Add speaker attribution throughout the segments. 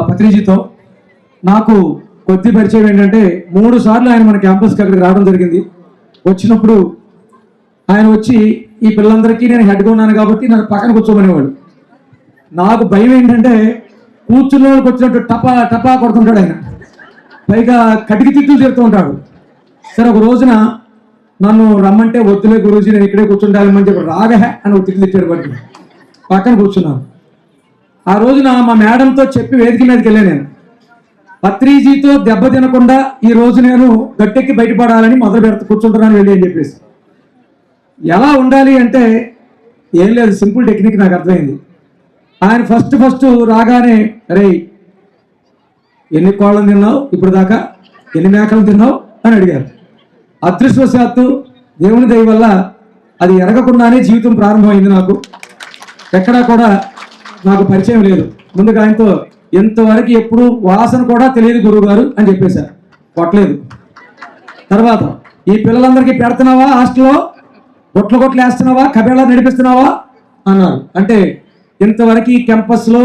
Speaker 1: పత్రిజీతో నాకు కొద్ది పరిచయం ఏంటంటే 3 సార్లు ఆయన మన క్యాంపస్కి అక్కడికి రావడం జరిగింది. వచ్చినప్పుడు ఆయన వచ్చి ఈ పిల్లలందరికీ నేను హెడ్గా ఉన్నాను కాబట్టి నన్ను పక్కన కూర్చోమనేవాడు. నాకు భయం ఏంటంటే కూర్చున్న వాళ్ళకి వచ్చినట్టు టపా టపా కొడుతుంటాడు ఆయన, పైగా కటికి తిట్లు తిడుతూ ఉంటాడు. సరే ఒక రోజున నన్ను రమ్మంటే వద్దులే గురూజీ నేను ఇక్కడే కూర్చుంటానని చెప్పి రాగహ అని ఒక తిట్లు తిట్టాడు. బట్టి పక్కన కూర్చున్నాను. ఆ రోజున మా మేడంతో చెప్పి వేదిక మీదకి వెళ్ళాను. నేను పత్రిజీతో దెబ్బ తినకుండా ఈ రోజు నేను గట్టెక్కి బయటపడాలని మొదలు పెడతా కూర్చుంటున్నాను వెళ్ళి అని చెప్పేసి. ఎలా ఉండాలి అంటే ఏం లేదు, సింపుల్ టెక్నిక్ నాకు అర్థమైంది. ఆయన ఫస్ట్ రాగానే అరే ఎన్ని కోళ్ళను తిన్నావు ఇప్పుడు దాకా, ఎన్ని మేకలు తిన్నావు అని అడిగారు. అదృష్టవశాత్తు దేవుని దయ వల్ల అది ఎరగకుండానే జీవితం ప్రారంభమైంది. నాకు ఎక్కడా కూడా నాకు పరిచయం లేదు. ముందుగా ఆయనతో ఎంతవరకు ఎప్పుడు వాసన కూడా తెలియదు గురువు గారు అని చెప్పేశారు. కొట్టలేదు. తర్వాత ఈ పిల్లలందరికీ పెడుతున్నావా, హాస్టల్లో గొట్లు వేస్తున్నావా, కబేళా నడిపిస్తున్నావా అన్నారు. అంటే ఇంతవరకు ఈ క్యాంపస్లో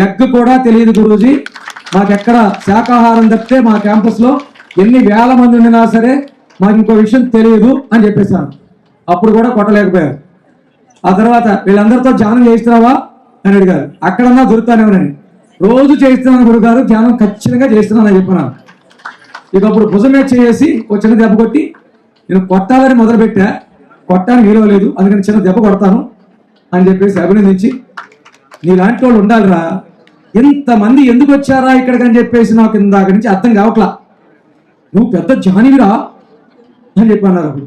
Speaker 1: ఎగ్ కూడా తెలియదు గురూజీ, మాకెక్కడ శాకాహారం తప్పితే మా క్యాంపస్లో ఎన్ని వేల మంది ఉండినా సరే మాకు ఇంకో విషయం తెలియదు అని చెప్పేశాను. అప్పుడు కూడా కొట్టలేకపోయారు. ఆ తర్వాత వీళ్ళందరితో ధ్యానం చేయిస్తున్నావా అని అడిగారు. అక్కడన్నా దొరుకుతానేమోనని. రోజు చేయిస్తున్నాను గురుగారు, ధ్యానం ఖచ్చితంగా చేస్తున్నాను అని చెప్పినాను. ఇక అప్పుడు భుజం మీద చేసి ఒక చిన్న దెబ్బ కొట్టి నేను కొట్టాలని మొదలుపెట్టా. కొట్టానికి వీలు లేదు, అందుకని చిన్న దెబ్బ కొడతాను అని చెప్పేసి అభినందించి నీలాంటి వాళ్ళు ఉండాలిరా, ఇంతమంది ఎందుకు వచ్చారా ఇక్కడికి అని చెప్పేసి నాకు ఇందాక నుంచి అర్థం కావట్లా, నువ్వు పెద్ద జ్ఞానివిరా అని చెప్పన్నారు. అప్పుడు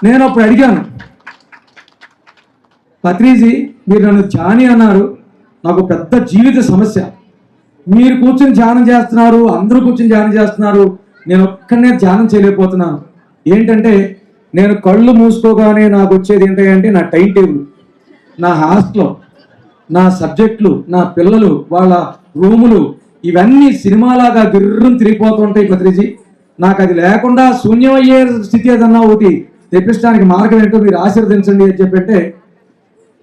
Speaker 1: నేను అప్పుడు అడిగాను, పత్రిజీ మీరు నన్ను ధ్యాని అన్నారు, నాకు పెద్ద జీవిత సమస్య, మీరు కూర్చొని ధ్యానం చేస్తున్నారు, అందరూ కూర్చొని ధ్యానం చేస్తున్నారు, నేను ఒక్కడనే ధ్యానం చేయలేకపోతున్నాను. ఏంటంటే నేను కళ్ళు మూసుకోగానే నాకు వచ్చేది ఏంటంటే నా టైం టేబుల్, నా హాస్టల్లో నా సబ్జెక్టులు, నా పిల్లలు వాళ్ళ రూములు, ఇవన్నీ సినిమాలాగా గిర్రం తిరిగిపోతుంటాయి పత్రిజీ. నాకు అది లేకుండా శూన్యమయ్యే స్థితి ఏదన్నా ఒకటి తెప్పించడానికి మార్గం ఏంటో మీరు ఆశీర్వదించండి అని చెప్పంటే,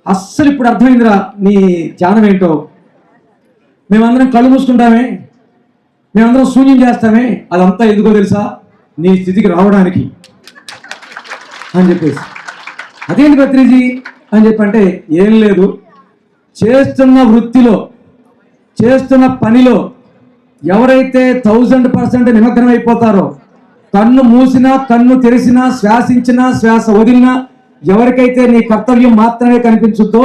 Speaker 1: అస్సలు ఇప్పుడు అర్థమైందిరా నీ ధ్యానం ఏంటో, మేమందరం కళ్ళు మూసుకుంటామే, మేమందరం శూన్యం చేస్తామే, అదంతా ఎందుకో తెలుసా, నీ స్థితికి రావడానికి అని చెప్పేసి. అదేంటి పత్రిజీ అని చెప్పంటే, ఏం లేదు, చేస్తున్న వృత్తిలో చేస్తున్న పనిలో ఎవరైతే 1000% నిమగ్నం అయిపోతారో, కన్ను మూసినా కన్ను తెరిసినా శ్వాసించినా శ్వాస వదిలినా ఎవరికైతే నీ కర్తవ్యం మాత్రమే కనిపించుద్దో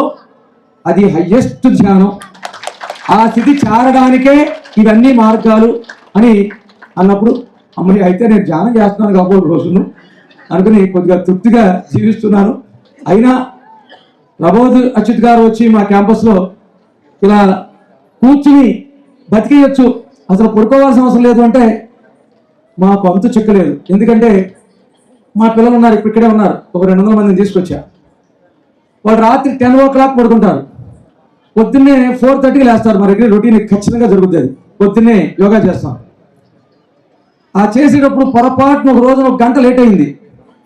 Speaker 1: అది హయ్యెస్ట్ ధ్యానం. ఆ స్థితి చేరడానికే ఇవన్నీ మార్గాలు అని అన్నప్పుడు అమ్మని అయితే నేను ధ్యానం చేస్తున్నాను కాబోయే రోజును అనుకుని కొద్దిగా తృప్తిగా జీవిస్తున్నాను. అయినా ప్రబోధ్ అచ్యుత్ గారు వచ్చి మా క్యాంపస్లో ఇలా కూర్చుని బతికేయచ్చు, అసలు పడుకోవాల్సిన అవసరం లేదు అంటే మాకు అంతు చిక్కలేదు. ఎందుకంటే మా పిల్లలు ఉన్నారు, ఇక్కడే ఉన్నారు, ఒక 200 మందిని తీసుకొచ్చా. వాళ్ళు రాత్రి 10 o'clock పడుకుంటారు, పొద్దున్నే 4:30కి లేస్తారు. మా దగ్గర రొటీన్ ఖచ్చితంగా జరుగుతుంది. పొద్దున్నే యోగా చేస్తాం. ఆ చేసేటప్పుడు పొరపాటున ఒక రోజున 1 గంట లేట్ అయింది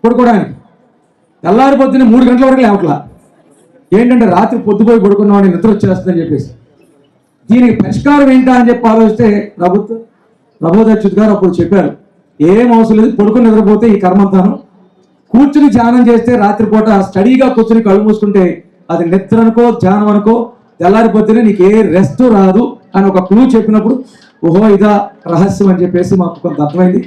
Speaker 1: పడుకోవడానికి. తెల్లారి పొద్దున్నే 3 గంటల వరకు లేవట్లా. ఏంటంటే రాత్రి పొద్దుపోయి పడుకున్నామని నిద్ర వచ్చేస్తుందని చెప్పేసి. దీనికి పరిష్కారం ఏంటా అని చెప్పి ఆలోచిస్తే ప్రబోధ్ అచ్యుత్ గారు అప్పుడు చెప్పారు, ఏం అవసరం లేదు, పడుకుని నిద్రపోతే ఈ కర్మంతాను, కూర్చుని ధ్యానం చేస్తే రాత్రిపూట స్టడీగా కూర్చుని కళ్ళు మూసుకుంటే అది నిద్ర అనుకో ధ్యానం అనుకో తెల్లారిపోతేనే నీకు ఏ రెస్ట్ రాదు అని ఒక క్లూ చెప్పినప్పుడు ఓహో ఇదా రహస్యం అని చెప్పేసి మాకు కొంత అర్థమైంది.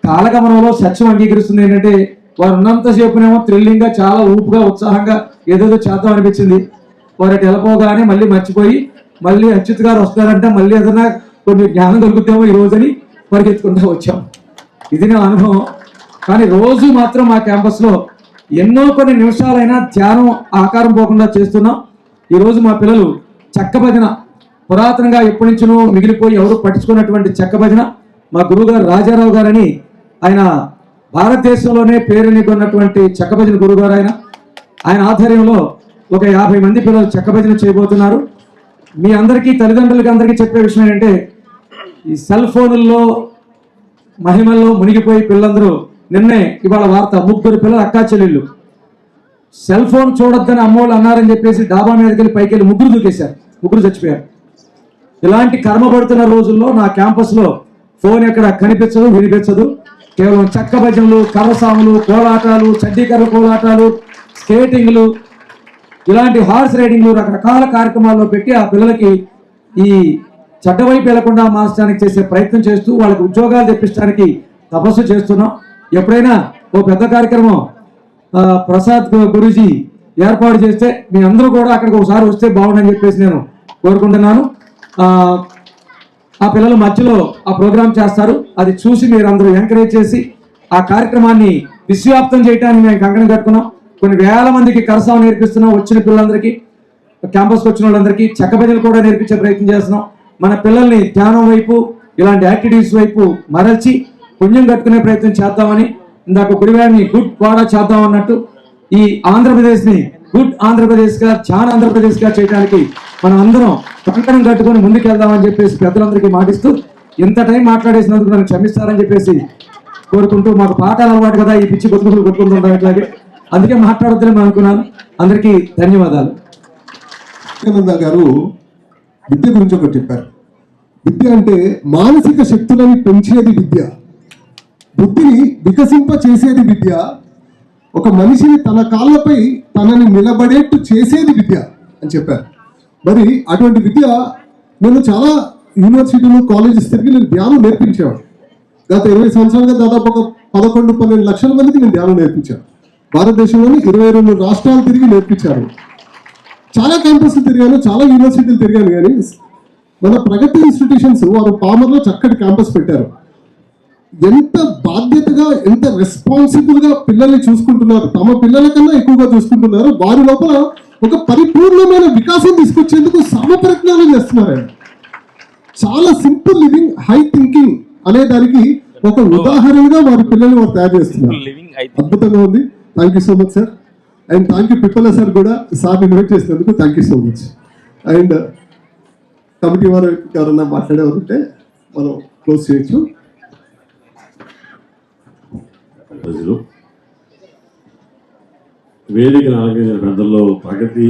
Speaker 1: కాలగమనంలో సత్యం అంగీకరిస్తుంది ఏంటంటే వారు ఉన్నంతసేపునేమో థ్రిల్లింగ్గా చాలా ఊపుగా ఉత్సాహంగా ఏదేదో చేద్దాం అనిపించింది. వారు అటు వెళ్ళిపోగానే మళ్ళీ మర్చిపోయి మళ్ళీ అచ్యుత్ గారు వస్తారంటే మళ్ళీ ఏదైనా కొన్ని జ్ఞానం దొరుకుతామో ఈ రోజని పరిగెత్తుకుంటూ వచ్చాం. ఇది నా అనుభవం. కానీ రోజు మాత్రం మా క్యాంపస్లో ఎన్నో కొన్ని నిమిషాలైనా ధ్యానం ఆకారం పోకుండా చేస్తున్నాం. ఈరోజు మా పిల్లలు చెక్క భజన, పురాతనంగా ఎప్పటి నుంచినో మిగిలిపోయి ఎవరు పట్టించుకున్నటువంటి చెక్క భజన మా గురువుగారు రాజారావు గారని, ఆయన భారతదేశంలోనే పేరునికొన్నటువంటి చెక్క భజన గురువుగారు. ఆయన ఆధ్వర్యంలో ఒక 50 మంది పిల్లలు చెక్క భజన చేయబోతున్నారు. మీ అందరికీ తల్లిదండ్రులకి అందరికీ చెప్పే విషయం ఏంటంటే, ఈ సెల్ ఫోన్లలో మహిమల్లో మునిగిపోయి పిల్లలందరూ, నిన్నే ఇవాళ వార్త 3 పిల్లలు అక్కా చెల్లెళ్ళు సెల్ ఫోన్ చూడొద్దని అమ్మోళ్ళు అన్నారని చెప్పేసి డాబా మీదకి వెళ్ళి పైకి వెళ్ళి 3 దూకేశారు, 3 చచ్చిపోయారు. ఇలాంటి కర్మ పడుతున్న రోజుల్లో నా క్యాంపస్లో ఫోన్ ఎక్కడ కనిపించదు, వినిపించదు. కేవలం చెక్క భజనలు, కర్రసాములు, కోలాటాలు, చడ్డీకర్ర కోలాటాలు, స్కేటింగ్లు, ఇలాంటి హార్స్ రైడింగ్లు, రకరకాల కార్యక్రమాల్లో పెట్టి ఆ పిల్లలకి ఈ చెడ్డ వైపు వెళ్లకుండా మార్చడానికి చేసే ప్రయత్నం చేస్తూ వాళ్ళకి ఉద్యోగాలు తెప్పించడానికి తపస్సు చేస్తున్నాం. ఎప్పుడైనా ఓ పెద్ద కార్యక్రమం ప్రసాద్ గురూజీ ఏర్పాటు చేస్తే మీ అందరూ కూడా అక్కడికి ఒకసారి వస్తే బాగుండని చెప్పేసి నేను కోరుకుంటున్నాను. ఆ పిల్లలు మధ్యలో ఆ ప్రోగ్రామ్ చేస్తారు, అది చూసి మీరు అందరూ ఎంకరేజ్ చేసి ఆ కార్యక్రమాన్ని విశ్వవ్యాప్తం చేయడానికి మేము కంకణం కట్టుకున్నాం. కొన్ని వేల మందికి కరసాం నేర్పిస్తున్నాం. వచ్చిన పిల్లలందరికీ, క్యాంపస్కి వచ్చిన వాళ్ళందరికీ చెక్క భజనలు కూడా నేర్పించే ప్రయత్నం చేస్తున్నాం. మన పిల్లల్ని ధ్యానం వైపు, ఇలాంటి యాక్టివిటీస్ వైపు మరల్చి పుణ్యం కట్టుకునే ప్రయత్నం చేద్దామని, ఇందాక గుడివాడిని గుడ్ కూడా చేద్దాం అన్నట్టు ఈ ఆంధ్రప్రదేశ్ని గుడ్ ఆంధ్రప్రదేశ్గా, చాలా ఆంధ్రప్రదేశ్గా చేయడానికి మనం అందరం కంకణం కట్టుకొని ముందుకెళ్దామని చెప్పేసి పెద్దలందరికీ మాటిస్తూ ఇంత టైం మాట్లాడేసినందుకు నన్ను క్షమిస్తారని చెప్పేసి కోరుకుంటూ, మాకు పాఠాలు అలవాటు కదా ఈ పిచ్చి కొట్టుకుంటూ కొట్టుకుంటుంటాం ఇట్లాగే, అందుకే మాట్లాడొద్దని అనుకున్నాను. అందరికీ ధన్యవాదాలు.
Speaker 2: వివేకానంద గారు విద్య గురించి ఒకటి చెప్పారు. విద్య అంటే మానసిక శక్తులని పెంచేది విద్య, బుద్ధిని వికసింప చేసేది విద్య, ఒక మనిషిని తన కాళ్ళపై తనని నిలబడేట్టు చేసేది విద్య అని చెప్పారు. మరి అటువంటి విద్య నేను చాలా యూనివర్సిటీలు, కాలేజెస్ తిరిగి నేను ధ్యానం నేర్పించేవాడు. గత 20 సంవత్సరాలుగా దాదాపు ఒక 11-12 లక్షల మందికి నేను ధ్యానం నేర్పించాను. భారతదేశంలోని 22 రాష్ట్రాలు తిరిగి నేర్పించాను. చాలా క్యాంపస్లు తిరిగాను, చాలా యూనివర్సిటీలు తిరిగాను. కానీ మన ప్రగతి ఇన్స్టిట్యూషన్స్ వారు పామర్లో చక్కటి క్యాంపస్ పెట్టారు. ఎంత బాధ్యతగా, ఎంత రెస్పాన్సిబుల్ గా పిల్లల్ని చూసుకుంటున్నారు, తమ పిల్లల కన్నా ఎక్కువగా చూసుకుంటున్నారు. వారి లోపల ఒక పరిపూర్ణమైన వికాసం తీసుకొచ్చేందుకు సమప్రజ్ఞానం చేస్తున్నారు. చాలా సింపుల్ లివింగ్, హై థింకింగ్ అనే దానికి ఒక ఉదాహరణగా వారి పిల్లల్ని వారు తయారు చేస్తున్నారు. అద్భుతంగా ఉంది. Thank you so much sir. And thank you పిప్పల sir కూడా, సార్ ఇన్వైట్ చేసినందుకు thank you so much. And committee వారు ఎవరన్నా మాట్లాడేవారు ఉంటే మనం క్లోజ్ చేయొచ్చు.
Speaker 3: ప్రజలు వేదికను అలంకరించిన పెద్దల్లో ప్రగతి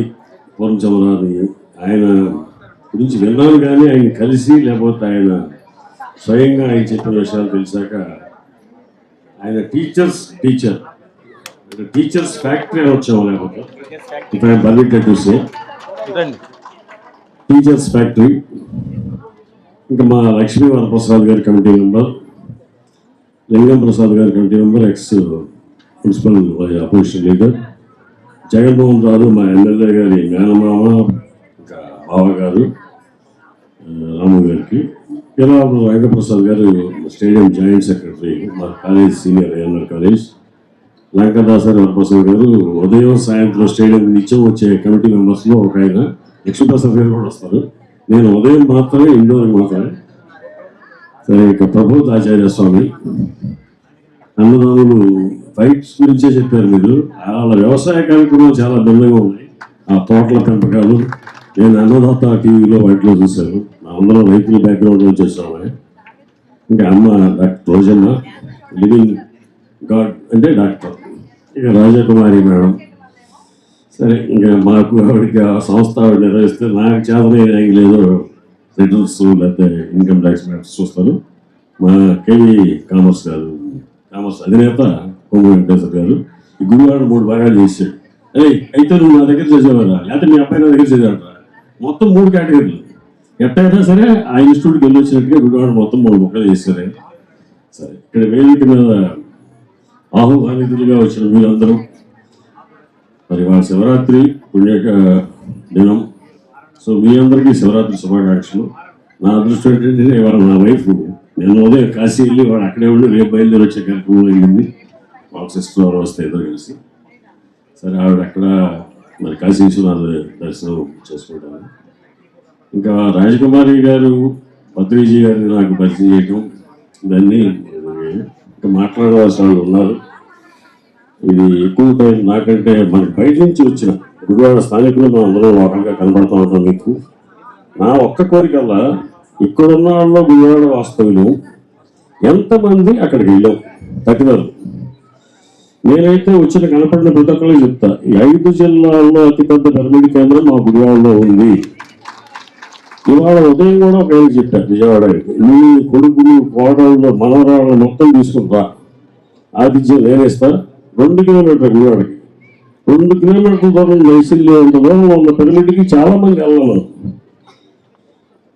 Speaker 3: పూర్ణచంద్రాన్ని ఆయన గురించి విన్నాను, కానీ ఆయన కలిసి లేకపోతే ఆయన స్వయంగా ఆయన చెప్పిన విషయాలు తెలిసాక, ఆయన టీచర్స్ ఫ్యాక్టరీ అని వచ్చాము, లేకపోతే ఇప్పుడు permitted to say teachers factory. ఇంకా మా లక్ష్మీ వరప్రసాద్ గారి కమిటీ మెంబర్, లింగం ప్రసాద్ గారి committee member, ex principal opposition leader, Jaganmohan Rao మా ఎమ్మెల్యే గారి మేనమామ, ఇంకా బావ గారు రాము గారికి, ఇలా వెంకటప్రసాద్ గారు స్టేడియం జాయింట్ సెక్రటరీ, మా college senior ANR college, Lankadasari Varaprasad గారు ఉదయం సాయంత్రం స్టేడియం నిత్యం వచ్చే కమిటీ మెంబర్స్లో ఒక ఆయన, లక్ష్మీప్రసాద్ గారు కూడా వస్తారు. నేను ఉదయం మాత్రమే, ఇండోర్ మాత్రమే. సరే, ఇక ప్రభోత్ ఆచార్య స్వామి, అన్నదానులు ఫైట్స్ గురించే చెప్పారు మీరు. వాళ్ళ వ్యవసాయ కార్యక్రమాలు చాలా భిన్నంగా ఉన్నాయి. ఆ తోటల పెంపకాలు నేను అన్నదాత టీవీలో వాటిలో చూశాను. అందరం రైతుల బ్యాక్గ్రౌండ్ నుంచి వచ్చాము. ఇంకా అమ్మ డాక్టర్ రోజమ్మ, లివింగ్ గాడ్ అంటే డాక్టర్. ఇక రాజకుమారి మేడం. సరే, ఇంకా మాకు ఆవిడకి ఆ సంస్థ ఆవిడ నిర్వహిస్తే నాకు చేతనే లేదో రిటర్న్స్ లేకపోతే ఇన్కమ్ ట్యాక్స్ మ్యాటర్స్ చూస్తారు. మా కేవీ కామర్స్ అధినేత పొంగు వెంకటేశ్వర గారు ఈ గుడివాడ 3 భాగాలు చేశాడు. అయితే నువ్వు నా దగ్గర చేసేవారా, లేకపోతే మీ అబ్బాయి నా దగ్గర చేసేవారా, మొత్తం 3 కేటగిరీలు. ఎట్టయినా సరే ఆ ఇన్స్టిట్యూట్కి వెళ్ళి వచ్చినట్టుగా గుడివాడ మొత్తం 3 మొక్కలు చేశారు. సరే, ఇక్కడ వేదిక మీద ఆహ్వానితులుగా వచ్చిన మీరందరూ, మరి వాళ్ళ శివరాత్రి పుణ్య దినం. సో మీ అందరికీ శివరాత్రి శుభాకాంక్షలు. నా అదృష్టం ఏంటంటే ఇవాళ నా వైఫ్, నేను ఉదయం కాశీ వెళ్ళి వాడు అక్కడే ఉండి రేపు బయలుదేరి వచ్చే కార్యక్రమం అయింది. వాళ్ళ సిస్టర్ వారు వస్తే ఇద్దరు కలిసి. సరే, ఆవిడ అక్కడ మరి కాశీ విశ్వనాథ దర్శనం చేసుకుంటాను. ఇంకా రాజకుమారి గారు, పత్రిజీ గారిని నాకు పరిచయం చేయటం, దాన్ని ఇంకా మాట్లాడవలసిన వాళ్ళు ఉన్నారు. ఇది ఎక్కువ టైం నాకంటే మనకి బయట నుంచి వచ్చిన గుడివాడ స్థానికులు మనం అందరం లోకల్గా కనబడుతూ ఉంటాం. మీకు నా ఒక్క కోరికల్లా ఇక్కడున్న వాళ్ళు గుడివాడ వాస్తవులు ఎంతమంది అక్కడికి వెళ్ళాం తగ్గినారు. నేనైతే వచ్చిన కనపడిన ప్రతి ఒక్కరికి చెప్తా, 5 జిల్లాల్లో అతిపెద్ద పిరమిడ్ కేంద్రం మా గుడివాడలో ఉంది. ఇవాళ ఉదయం కూడా ఒక ఆయన చెప్పారు విజయవాడకి, నీ కొడుకులు కోడళ్ళు మనవరాళ్ళు మొత్తం తీసుకుంటా, ఆతిథ్యం నేనేస్తా. 2 కిలోమీటర్ల గుడివాడకి 2 కిలోమీటర్ల దూరం నైసిల్లి అంత దూరం ఉన్న పిరమిడ్కి చాలా మంది వెళ్ళాను.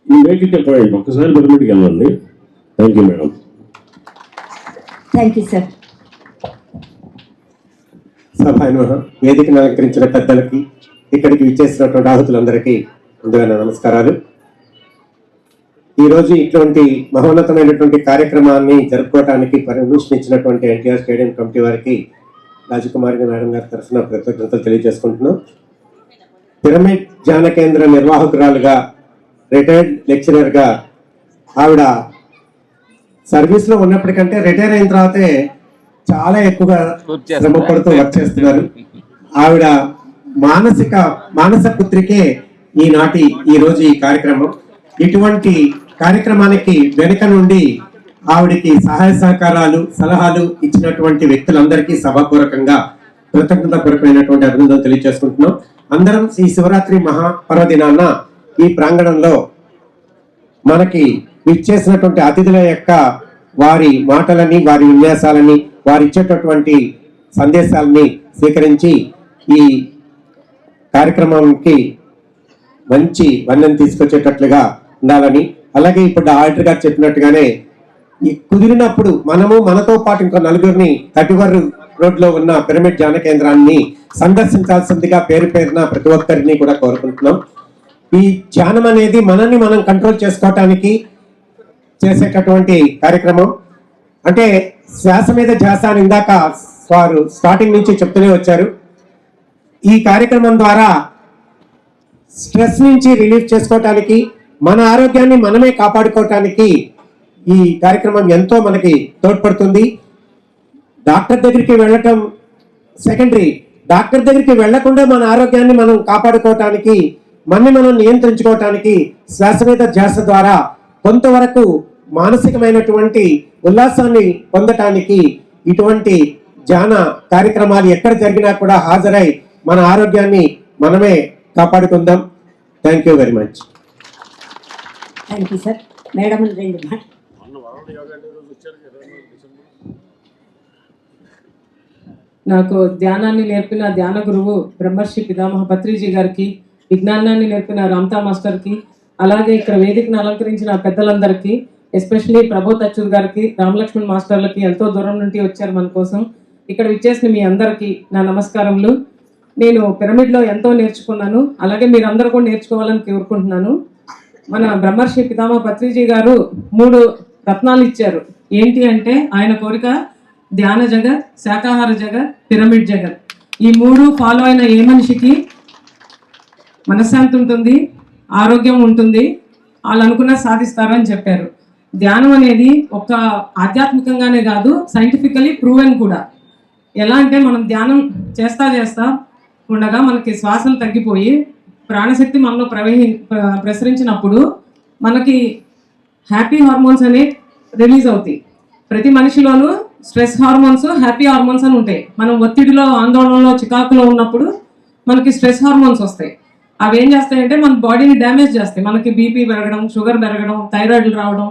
Speaker 3: ఈ మేక్ ఇట్ పాయింట్, ఒక్కసారి పిరమిడ్కి వెళ్ళండి. Thank you madam.
Speaker 4: Thank you sir.
Speaker 5: సభను వేదికను అలంకరించిన పెద్దలకి, ఇక్కడికి విచ్చేసినటువంటి ఆహుతులందరికీ ముందుగా నా నమస్కారాలు. ఈరోజు ఇటువంటి మహోన్నతమైనటువంటి కార్యక్రమాన్ని జరుపుకోవడానికి పర్మిషన్ ఇచ్చినటువంటి ఎన్టీఆర్ స్టేడియం కమిటీ వారికి రాజకుమారి మేడం గారి తరఫున కృతజ్ఞతలు తెలియజేసుకుంటున్నాం. పిరమిడ్ ధ్యాన కేంద్ర నిర్వాహకురాలుగా, రిటైర్డ్ లెక్చరర్గా ఆవిడ సర్వీస్లో ఉన్నప్పటికంటే రిటైర్ అయిన తర్వాతే చాలా ఎక్కువగా శ్రమ పడుతూ వర్క్ చేస్తున్నారు. ఆవిడ మానస పుత్రికే ఈ రోజు ఈ కార్యక్రమం. ఇటువంటి కార్యక్రమానికి వెనుక నుండి ఆవిడకి సహాయ సహకారాలు, సలహాలు ఇచ్చినటువంటి వ్యక్తులందరికీ సభాపూర్వకంగా కృతజ్ఞతాపూర్వకమైనటువంటి అభినందనలు తెలియజేసుకుంటున్నాం. అందరం ఈ శివరాత్రి మహాపర్వదినాన ఈ ప్రాంగణంలో మనకి విచ్చేసినటువంటి అతిథుల యొక్క వారి మాటలని, వారి విన్యాసాలని, వారు ఇచ్చేటటువంటి సందేశాలని స్వీకరించి ఈ కార్యక్రమానికి మంచి వర్ణన తీసుకొచ్చేటట్లుగా ఉండాలని, అలాగే ఇప్పుడు ఆడిటర్ గారు చెప్పినట్టుగానే ఈ కుదిరినప్పుడు మనతో పాటు ఇంకో నలుగురిని 31 రోడ్లో ఉన్న పిరమిడ్ ధ్యాన కేంద్రాన్ని సందర్శించాల్సిందిగా పేరున ప్రతి ఒక్కరిని కూడా కోరుకుంటున్నాం. ఈ ధ్యానం అనేది మనల్ని మనం కంట్రోల్ చేసుకోవటానికి చేసేటటువంటి కార్యక్రమం. అంటే శ్వాస మీద ధ్యాస అని ఇందాక వారు స్టార్టింగ్ నుంచి చెప్తూనే వచ్చారు. ఈ కార్యక్రమం ద్వారా స్ట్రెస్ నుంచి రిలీఫ్ చేసుకోవటానికి, మన ఆరోగ్యాన్ని మనమే కాపాడుకోవటానికి ఈ కార్యక్రమం ఎంతో మనకి తోడ్పడుతుంది. డాక్టర్ దగ్గరికి వెళ్ళటం సెకండరీ, డాక్టర్ దగ్గరికి వెళ్లకుండా మన ఆరోగ్యాన్ని మనం కాపాడుకోవటానికి, మనం నియంత్రించుకోవటానికి శ్వాస మీద ధ్యాస ద్వారా కొంతవరకు మానసికమైనటువంటి ఉల్లాసాన్ని పొందటానికి ఇటువంటి ధ్యాన కార్యక్రమాలు ఎక్కడ జరిగినా కూడా హాజరై మన ఆరోగ్యాన్ని మనమే కాపాడుకుందాం. Thank you very much.
Speaker 4: Thank you sir. Madam
Speaker 6: నాకు ధ్యానాన్ని నేర్పిన ధ్యాన గురువు బ్రహ్మర్షి పితామహ పత్రిజీ గారికి, విజ్ఞానాన్ని నేర్పిన రామ్తా మాస్టర్కి, అలాగే ఇక్కడ వేదికను అలంకరించిన పెద్దలందరికీ, ఎస్పెషలీ ప్రబోధ్ అచ్యుత్ గారికి, రామలక్ష్మణ్ మాస్టర్లకి ఎంతో దూరం నుండి వచ్చారు మన కోసం. ఇక్కడ విచ్చేసిన మీ అందరికీ నా నమస్కారములు. నేను పిరమిడ్లో ఎంతో నేర్చుకున్నాను, అలాగే మీరందరూ కూడా నేర్చుకోవాలని కోరుకుంటున్నాను. మన బ్రహ్మర్షి పితామహ పత్రిజీ గారు 3 రత్నాలు ఇచ్చారు. ఏంటి అంటే ఆయన కోరిక ధ్యాన జగత్, శాకాహార జగత్, పిరమిడ్ జగత్. ఈ 3 ఫాలో అయిన ఏ మనిషికి మనశ్శాంతి ఉంటుంది, ఆరోగ్యం ఉంటుంది, వాళ్ళు అనుకున్న సాధిస్తారని చెప్పారు. ధ్యానం అనేది ఒక ఆధ్యాత్మికంగానే కాదు, సైంటిఫికలీ ప్రూవెన్ కూడా. ఎలా అంటే మనం ధ్యానం చేస్తా ఉండగా మనకి శ్వాసలు తగ్గిపోయి ప్రాణశక్తి మనలో ప్రసరించినప్పుడు మనకి హ్యాపీ హార్మోన్స్ అనేవి రిలీజ్ అవుతాయి. ప్రతి మనిషిలోనూ స్ట్రెస్ హార్మోన్స్, హ్యాపీ హార్మోన్స్ అని ఉంటాయి. మనం ఒత్తిడిలో, ఆందోళనలో, చికాకులో ఉన్నప్పుడు మనకి స్ట్రెస్ హార్మోన్స్ వస్తాయి. అవి ఏం చేస్తాయంటే మన బాడీని డ్యామేజ్ చేస్తాయి. మనకి బీపీ పెరగడం, షుగర్ పెరగడం, థైరాయిడ్లు రావడం,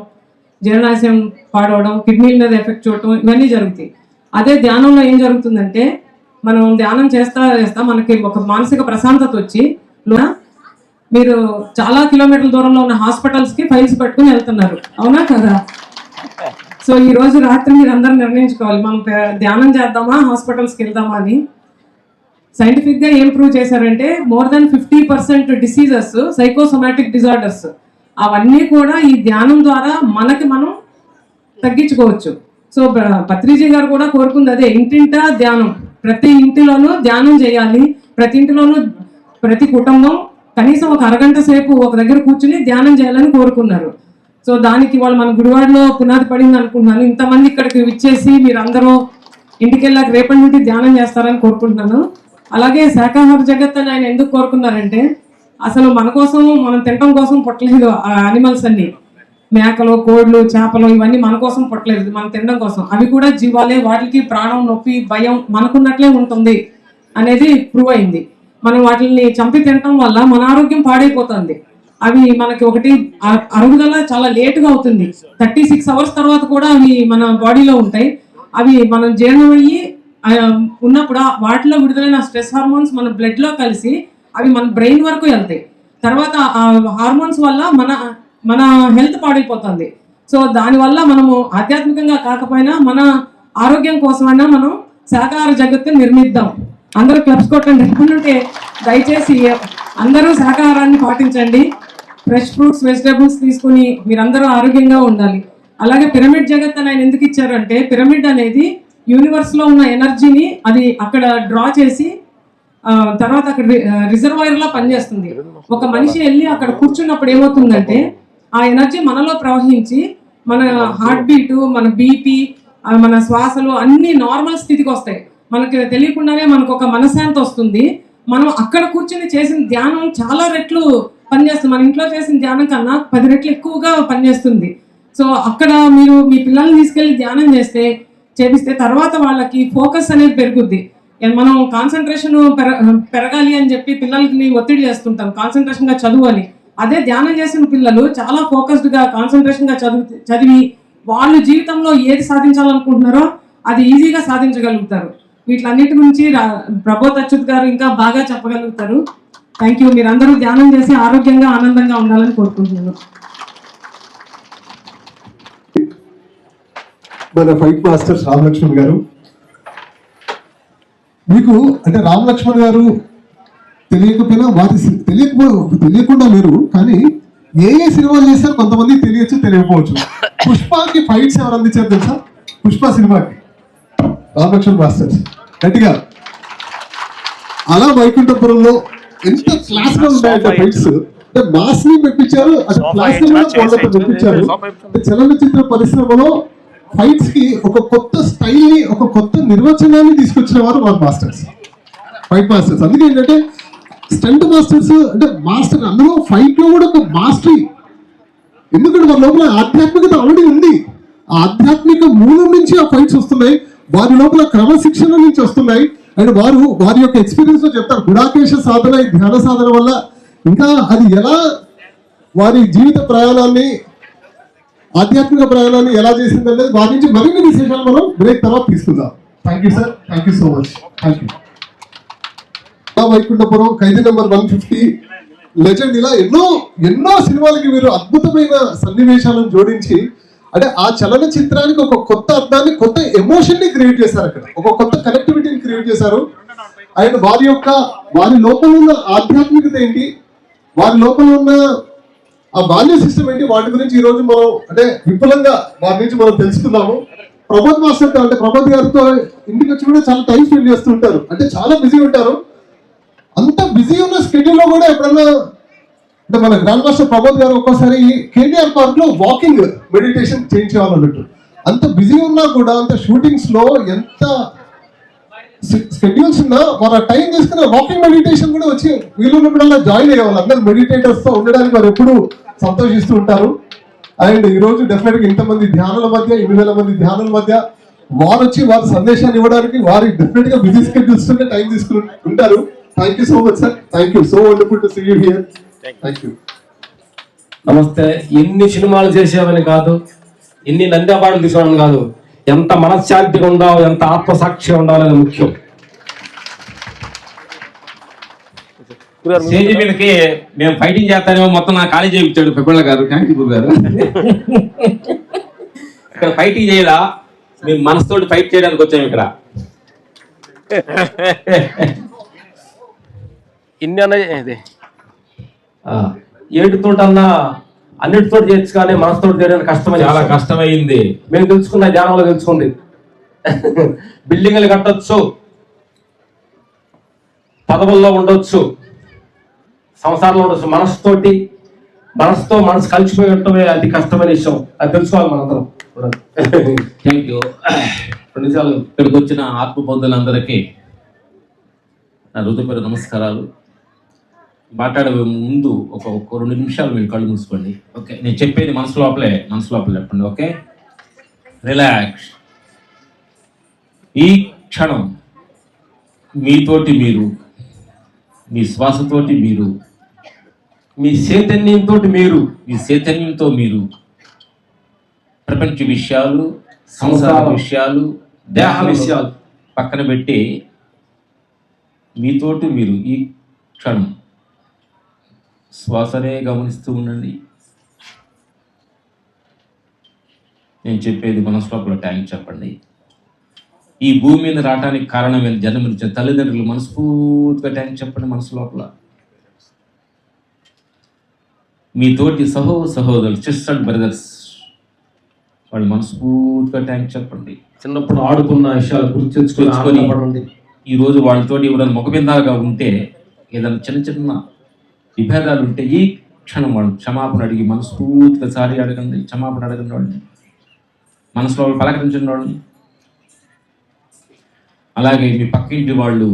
Speaker 6: జీర్ణాశయం పాడవడం, కిడ్నీల మీద ఎఫెక్ట్ చూడటం, ఇవన్నీ జరుగుతాయి. అదే ధ్యానంలో ఏం జరుగుతుందంటే మనం ధ్యానం చేస్తా మనకి ఒక మానసిక ప్రశాంతత వచ్చి, మీరు చాలా కిలోమీటర్ల దూరంలో ఉన్న హాస్పిటల్స్కి ఫైల్స్ పెట్టుకుని వెళ్తున్నారు, అవునా కదా? సో ఈ రోజు రాత్రి మీరు అందరూ నిర్ణయించుకోవాలి, మనం ధ్యానం చేద్దామా, హాస్పిటల్స్కి వెళ్దామా అని. సైంటిఫిక్గా ఏం ప్రూవ్ చేశారంటే more than 50% diseases, psychosomatic disorders, అవన్నీ కూడా ఈ ధ్యానం ద్వారా మనకి మనం తగ్గించుకోవచ్చు. సో పత్రిజీ గారు కూడా కోరుకుంది అదే, ఇంటింటా ధ్యానం. ప్రతి ఇంటిలోనూ ధ్యానం చేయాలి, ప్రతి ఇంటిలోనూ ప్రతి కుటుంబం కనీసం ఒక అరగంట సేపు ఒక దగ్గర కూర్చుని ధ్యానం చేయాలని కోరుకున్నారు. సో దానికి వాళ్ళు మన గుడివాడలో పునాది పడింది అనుకుంటున్నాను. ఇంతమంది ఇక్కడికి విచ్చేసి మీరందరూ ఇంటికి వెళ్ళాక రేపటి నుండి ధ్యానం చేస్తారని కోరుకుంటున్నాను. అలాగే శాకాహార జగత్ అని ఆయన ఎందుకు కోరుకున్నారంటే, అసలు మన కోసం, మనం తినటం కోసం పుట్టలేదు ఆ యానిమల్స్ అన్ని. మేకలు, కోళ్ళు, చేపలు ఇవన్నీ మన కోసం పుట్టలేదు, మనం తినడం కోసం. అవి కూడా జీవాలే, వాటికి ప్రాణం, నొప్పి, భయం మనకున్నట్లే ఉంటుంది అనేది ప్రూవ్ అయింది. మనం వాటిని చంపి తినటం వల్ల మన ఆరోగ్యం పాడైపోతుంది. అవి మనకి ఒకటి అరుగుదల చాలా లేటుగా అవుతుంది. 36 hours తర్వాత కూడా అవి మన బాడీలో ఉంటాయి. అవి మనం జీర్ణమయ్యి ఉన్నప్పుడు వాటిలో విడుదలైన స్ట్రెస్ హార్మోన్స్ మన బ్లడ్ లో కలిసి అవి మన బ్రెయిన్ వరకు వెళ్తాయి. తర్వాత ఆ హార్మోన్స్ వల్ల మన హెల్త్ పాడైపోతుంది. సో దానివల్ల మనము ఆధ్యాత్మికంగా కాకపోయినా మన ఆరోగ్యం కోసమైనా మనం శాకాహార జగత్తుని నిర్మిద్దాం. అందరూ క్లబ్స్ కొట్టండి. ఎప్పుడుంటే దయచేసి అందరూ శాకాహారాన్ని పాటించండి. ఫ్రెష్ ఫ్రూట్స్ వెజిటేబుల్స్ తీసుకుని మీరందరూ ఆరోగ్యంగా ఉండాలి. అలాగే పిరమిడ్ జగత్ అని ఆయన ఎందుకు ఇచ్చారంటే, పిరమిడ్ అనేది యూనివర్స్ లో ఉన్న ఎనర్జీని అది అక్కడ డ్రా చేసి తర్వాత అక్కడ రిజర్వాయర్ లా పనిచేస్తుంది. ఒక మనిషి వెళ్ళి అక్కడ కూర్చున్నప్పుడు ఏమవుతుందంటే ఆ ఎనర్జీ మనలో ప్రవహించి మన హార్ట్ బీట్, మన బీపీ, మన శ్వాసలు అన్ని నార్మల్ స్థితికి వస్తాయి. మనకి తెలియకుండానే మనకు ఒక మనశ్శాంతి వస్తుంది. మనం అక్కడ కూర్చొని చేసిన ధ్యానం చాలా రెట్లు పనిచేస్తుంది. మన ఇంట్లో చేసిన ధ్యానం కన్నా 10 రెట్లు ఎక్కువగా పనిచేస్తుంది. సో అక్కడ మీరు మీ పిల్లల్ని తీసుకెళ్లి ధ్యానం చేపిస్తే తర్వాత వాళ్ళకి ఫోకస్ అనేది పెరుగుద్ది. మనం కాన్సన్ట్రేషన్ పెరగాలి అని చెప్పి పిల్లలకి ఒత్తిడి చేస్తుంటాం కాన్సన్ట్రేషన్ గా చదువు అని. అదే ధ్యానం చేసిన పిల్లలు చాలా ఫోకస్డ్ గా కాన్సన్ట్రేషన్ గా చదివి వాళ్ళు జీవితంలో ఏది సాధించాలనుకుంటున్నారో అది ఈజీగా సాధించగలుగుతారు. వీటిలన్నిటి గురించి ప్రబోధ్ అచ్యుత్ గారు ఇంకా బాగా చెప్పగలుగుతారు. Thank you. మీరందరూ ధ్యానం చేసి ఆరోగ్యంగా ఆనందంగా ఉండాలని కోరుకుంటున్నాను.
Speaker 2: మన ఫైట్ మాస్టర్స్ రామ్ లక్ష్మణ్ గారు, మీకు అంటే రామ్ లక్ష్మణ్ గారు తెలియకపోయినా తెలియకుండా లేరు, కానీ ఏ సినిమాలు చేశారు కొంతమంది తెలియచ్చు, తెలియకపోవచ్చు. పుష్పకి ఫైట్స్ ఎవరు అందించారు తెలుసా? పుష్ప సినిమాకి రామ్ లక్ష్మణ్ మాస్టర్స్ గట్టిగా. అలా వైకుంఠపురంలో ఎంత క్లాస్ గా ఉంటాయంటే ఫైట్స్, అంటే మాస్ ని మెప్పించారు, అసలు క్లాస్ ని కూడా మెప్పించారు. చలనచిత్ర పరిశ్రమలో ఫైట్స్ కి ఒక కొత్త స్టైల్ ని, ఒక కొత్త నిర్వచనాన్ని తీసుకొచ్చిన వారు మా మాస్టర్స్, ఫైట్ మాస్టర్స్. అందుకే ఏంటంటే స్టంట్ మాస్టర్స్ అంటే మాస్టర్, అందులో ఫైట్ లో కూడా ఒక మాస్టరీ. ఎందుకంటే వారి లోపల ఆధ్యాత్మికత ఆల్రెడీ ఉంది. ఆ ఆధ్యాత్మిక మూలం నుంచి ఆ ఫైట్స్ వస్తున్నాయి, వారి లోపల క్రమశిక్షణ నుంచి వస్తున్నాయి. అండ్ వారి యొక్క ఎక్స్పీరియన్స్ లో చెప్తారు గుడాకేశ సాధన, ఈ ధ్యాన సాధన వల్ల ఇంకా అది ఎలా వారి జీవిత ప్రయాణాన్ని, ఆధ్యాత్మిక ప్రయాణాన్ని ఎలా చేసింది అనేది వారి నుంచి మరిన్ని విశేషాలు మనం బ్రేక్ తర్వాత తీసుకుందాం. Thank you sir, thank you so much. Thank you. Vaikunthapuram, Khaidi number 150, legend, ఇలా ఎన్నో సినిమాలకి మీరు అద్భుతమైన సన్నివేశాలను జోడించి అంటే ఆ చలనచిత్రానికి ఒక కొత్త అర్థాన్ని, కొత్త ఎమోషన్ ని క్రియేట్ చేశారు. అక్కడ ఒక కొత్త కనెక్టివిటీని క్రియేట్ చేశారు. అండ్ వారి లోపల ఉన్న ఆధ్యాత్మికత ఏంటి, వారి లోపల ఉన్న ఆ వాల్యూ సిస్టమ్ ఏంటి, వాటి గురించి ఈ రోజు మనం అంటే విపులంగా వారి నుంచి మనం తెలుసుకున్నాము. ప్రబోధ్ మాస్టర్ అంటే ప్రబోధ్ గారితో ఇంటికి వచ్చి కూడా చాలా టైం స్పెండ్ చేస్తుంటారు, అంటే చాలా బిజీ ఉంటారు. అంత బిజీ ఉన్న స్కెడ్యూల్ లో కూడా ఎప్పుడన్నా అంటే మన గ్రాండ్ మాస్టర్ ప్రబోధ్ గారు ఒక్కోసారి కేటీఆర్ పార్క్ లో వాకింగ్ మెడిటేషన్ చేయించేవాళ్ళన్నట్టు. అంత బిజీ ఉన్నా కూడా, అంత షూటింగ్స్ లో ఎంత స్కెడ్యూల్స్ ఉన్నా వారు టైం తీసుకున్న వాకింగ్ మెడిటేషన్ కూడా వచ్చి వీళ్ళున్నప్పుడల్లా జాయిన్ అయ్యేవాళ్ళు. అందరు మెడిటేటర్స్ తో ఉండడానికి వారు ఎప్పుడు సంతోషిస్తూ ఉంటారు. అండ్ ఈ రోజు డెఫినెట్ గా ఇంతమంది ధ్యానుల మధ్య, 8,000 మంది ధ్యానుల మధ్య వారు వచ్చి వారి సందేశాన్ని ఇవ్వడానికి వారి డెఫినెట్ గా బిజీ స్కెడ్యూల్స్ తోనే టైం తీసుకుని ఉంటారు. Thank you so much sir. Thank you. So wonderful to see you here. Thank you.
Speaker 7: నమస్తే. ఎన్ని సినిమాలు చేసేవని కాదు, ఎన్ని నంది అవార్డులు తీసుకోవడం కాదు, ఎంత మనశ్శాంతిగా ఉండాలి, ఎంత ఆత్మసాక్షి ఉండాలని ముఖ్యం.
Speaker 8: స్టేజ్ మీదకి మేము ఫైటింగ్ చేస్తానేమో మొత్తం నా ఖాళీ చేయించాడు పెబ్బళ్ళ గారు, కాంతిపూర్ గారు. ఇక్కడ ఫైటింగ్ చేయదా, మేము మనసుతోటి ఫైట్ చేయడానికి వచ్చాము ఇక్కడ.
Speaker 7: ఏడుతోటన్నా అన్నిటితో చేయొచ్చు, కానీ మనసుతో చేయడానికి కష్టమైంది,
Speaker 8: చాలా కష్టమైంది.
Speaker 7: మేము తెలుసుకున్న ధ్యానంలో తెలుసుకుంది. బిల్డింగ్లు కట్టొచ్చు, పదవుల్లో ఉండొచ్చు, సంసారంలో ఉండొచ్చు, మనసుతో మనసు కలిసిపోయి ఉండటమే అతి కష్టమైన విషయం. అది తెలుసుకోవాలి మనందరం.
Speaker 8: Thank you. 2 నిమిషాలు ఇక్కడికి వచ్చిన ఆత్మబంధువులందరికీ నా హృదయపూర్వక నమస్కారాలు. మాట్లాడే ముందు ఒక 2 నిమిషాలు మీరు కళ్ళు మూసుకోండి. ఓకే, నేను చెప్పేది మనసు లోపలే చెప్పండి. Okay, relax. ఈ క్షణం మీతోటి మీరు, మీ శ్వాసతోటి మీరు
Speaker 7: మీ చైతన్యంతో మీరు
Speaker 8: ఈ చైతన్యంతో మీరు ప్రపంచ విషయాలు, సంసార విషయాలు, దేహ విషయాలు పక్కన పెట్టి మీతోటి మీరు ఈ క్షణం శ్వాసనే గమనిస్తూ ఉండండి. నేను చెప్పేది మనసులోపల ట్యాంక్ చెప్పండి. ఈ భూమి మీద రావడానికి కారణమైన జన్మనిచ్చిన తల్లిదండ్రులు మనస్ఫూర్తిగా ట్యాంక్ చెప్పండి. మనసు లోపల మీ తోటి సహోదరులు, సిస్టర్స్ అండ్ బ్రదర్స్, వాళ్ళు మనస్ఫూర్తిగా ట్యాంక్ చెప్పండి.
Speaker 7: చిన్నప్పుడు ఆడుకున్న విషయాలు గుర్తు తెచ్చుకొని ఆనందపడండి.
Speaker 8: ఈరోజు వాళ్ళతోటి ఎవరైనా ముఖబిందాలుగా ఉంటే, ఏదైనా చిన్న చిన్న విభేదాలు ఉంటే ఈ క్షణం వాళ్ళు క్షమాపణ అడిగి మనస్ఫూర్తిగా సారి అడగండి. క్షమాపణ అడగండి వాళ్ళని, మనసులో వాళ్ళు పలకరించండి వాళ్ళని. అలాగే మీ పక్కింటి వాళ్ళు,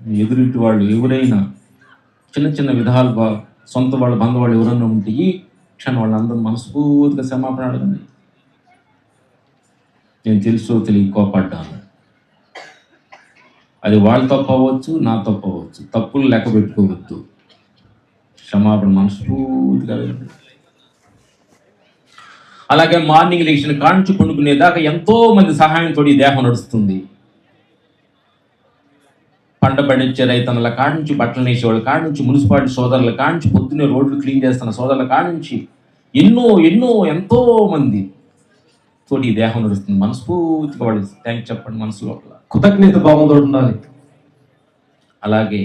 Speaker 8: మీ ఎదురింటి వాళ్ళు ఎవరైనా చిన్న చిన్న విధాలు సొంత వాళ్ళ బంధువాళ్ళు ఎవరైనా ఉంటే ఈ క్షణం వాళ్ళందరూ మనస్ఫూర్తిగా క్షమాపణ అడగండి. నేను తెలుసో తెలియ కోపడ్డాను, అది వాళ్ళ తప్పు అవ్వచ్చు, నా తప్పు అవ్వచ్చు, తప్పులు లెక్క పెట్టుకోవద్దు. క్షమాపణ మనస్ఫూర్తిగా అడగండి. అలాగే మార్నింగ్ లేచిన కాంచి పండుకునేదాకా ఎంతో మంది సహాయంతో ఈ దేహం నడుస్తుంది. పంట పండించే రైతన్నల కాడ నుంచి, బట్టలు నేసేవాళ్ళ కాడ నుంచి, మున్సిపాలిటీ సోదరుల కాడ నుంచి, పొద్దున్నే రోడ్లు క్లీన్ చేస్తున్న సోదరుల కాడ నుంచి ఎంతో మంది తోటి ఈ దేహం నడుస్తుంది. మనస్ఫూర్తిగా వాళ్ళు థ్యాంక్ చెప్పండి. మనసు లోపల
Speaker 7: కృతజ్ఞత భావంతో ఉండాలి.
Speaker 8: అలాగే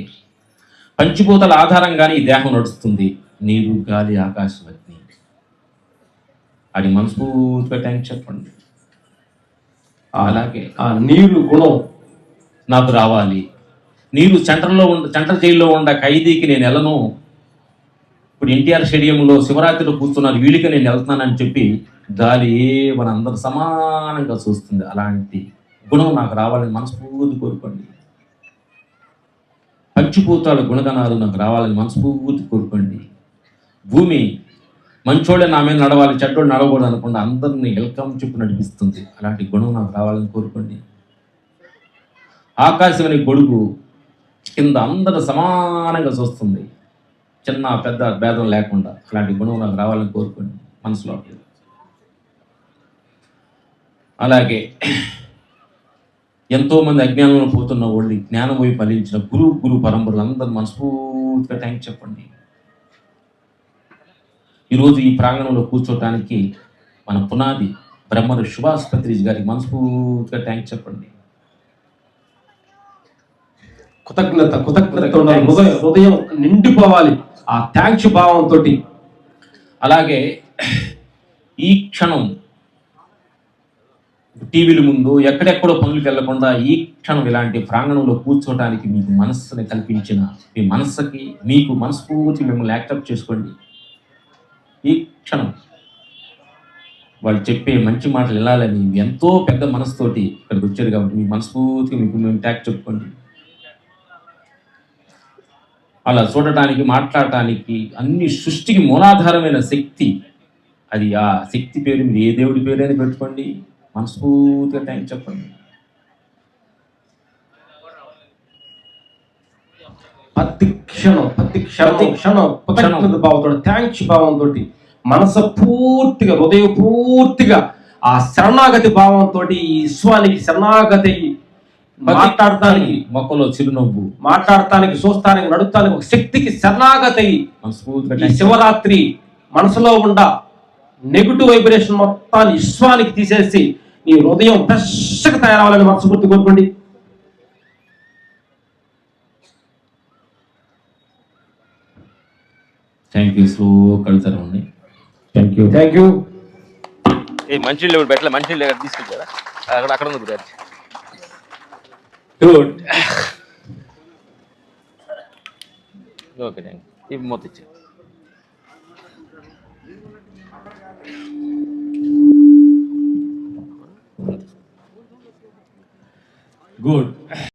Speaker 8: పంచిభూతాల ఆధారంగానే ఈ దేహం నడుస్తుంది. నీరు, గాలి, ఆకాశం, అగ్ని. అది మనస్ఫూర్తిగా థ్యాంక్ చెప్పండి. అలాగే
Speaker 7: ఆ నీరు గుణం
Speaker 8: నాకు రావాలి. నీరు సెంట్రల్ జైల్లో ఉన్న ఖైదీకి నేను వెళ్ళను, ఇప్పుడు ఎన్టీఆర్ స్టేడియంలో శివరాత్రిలో కూర్చున్నారు, వీళ్ళకి నేను వెళ్తున్నానని చెప్పి గాలి మన అందరూ సమానంగా చూస్తుంది. అలాంటి గుణం నాకు రావాలని మనస్ఫూర్తి కోరుకోండి. పంచిభూతాల గుణగణాలు నాకు రావాలని మనస్ఫూర్తి కోరుకోండి. భూమి మంచోడే నా మీద నడవాలి, చెడ్డోడు నడవకూడదు అనకుండా అందరినీ వెల్కమ్ చెప్పు నడిపిస్తుంది. అలాంటి గుణం నాకు రావాలని కోరుకోండి. ఆకాశం అనే గొడుగు కింద అందరూ సమానంగా చూస్తుంది, చిన్న పెద్ద భేదం లేకుండా. అలాంటి గుణం నాకు రావాలని కోరుకోండి మనసులో. అలాగే ఎంతోమంది అజ్ఞానంలో పోతున్న వాళ్ళు జ్ఞానం వైపు ఫలించిన గురు పరంపరలు అందరూ మనస్ఫూర్తిగా థ్యాంక్ చెప్పండి. ఈరోజు ఈ ప్రాంగణంలో కూర్చోటానికి మన పునాది బ్రహ్మరు సుభాష్ పత్రిజ్ గారికి మనస్ఫూర్తిగా థ్యాంక్ చెప్పండి.
Speaker 7: కృతజ్ఞత హృదయం నిండిపోవాలి ఆ థ్యాంక్స్ భావంతో.
Speaker 8: అలాగే ఈ క్షణం టీవీల ముందు ఎక్కడెక్కడో పనులకు వెళ్లకుండా ఈ క్షణం ఇలాంటి ప్రాంగణంలో కూర్చోవడానికి మీకు మనస్సుని కల్పించిన మీ మనస్సుకి మీకు మనస్ఫూర్తి మిమ్మల్ని యాక్సెప్ట్ చేసుకోండి. ఈ క్షణం వాళ్ళు చెప్పే మంచి మాటలు వినాలని ఎంతో పెద్ద మనసుతోటి ఇక్కడికి వచ్చారు కాబట్టి మీ మనస్ఫూర్తిగా మీకు మేము ట్యాక్ చెప్పుకోండి. అలా చూడటానికి, మాట్లాడటానికి, అన్ని సృష్టికి మూలాధారమైన శక్తి అది. ఆ శక్తి పేరు మీరు ఏ దేవుడి పేరైనా పెట్టుకోండి, మనస్ఫూర్తిగా థ్యాంక్ చెప్పండి.
Speaker 7: ప్రతి క్షణం కృతజ్ఞత భావంతో, థ్యాంక్స్ భావంతో, మనసు పూర్తిగా, హృదయపూర్తిగా ఆ శరణాగతి భావంతో ఈ విశ్వానికి శరణాగతి, మాట్లాడటానికి
Speaker 8: మొక్కలో చిరునవ్వు,
Speaker 7: మాట్లాడటానికి, చూస్తానికి, నడుస్తానికి ఒక శక్తికి శరణాగతి. ఈ శివరాత్రి మనసులో ఉన్న నెగిటివ్ వైబ్రేషన్ మొత్తాన్ని విశ్వానికి తీసేసి నీ హృదయం ఫ్రెష్గా తయారవ్వాలని మనస్ఫూర్తి కోరుకోండి.
Speaker 8: Thank you. స్లో కలుతారండి.
Speaker 7: Thank you.
Speaker 8: మంచినీళ్ళు పెట్టలే, మంచినీళ్ళు తీసుకెళ్ళారా? అక్కడ ఉంది గురించి. గుడ్. Okay, thank you. ఇవి మొత్తం ఇచ్చా. గుడ్.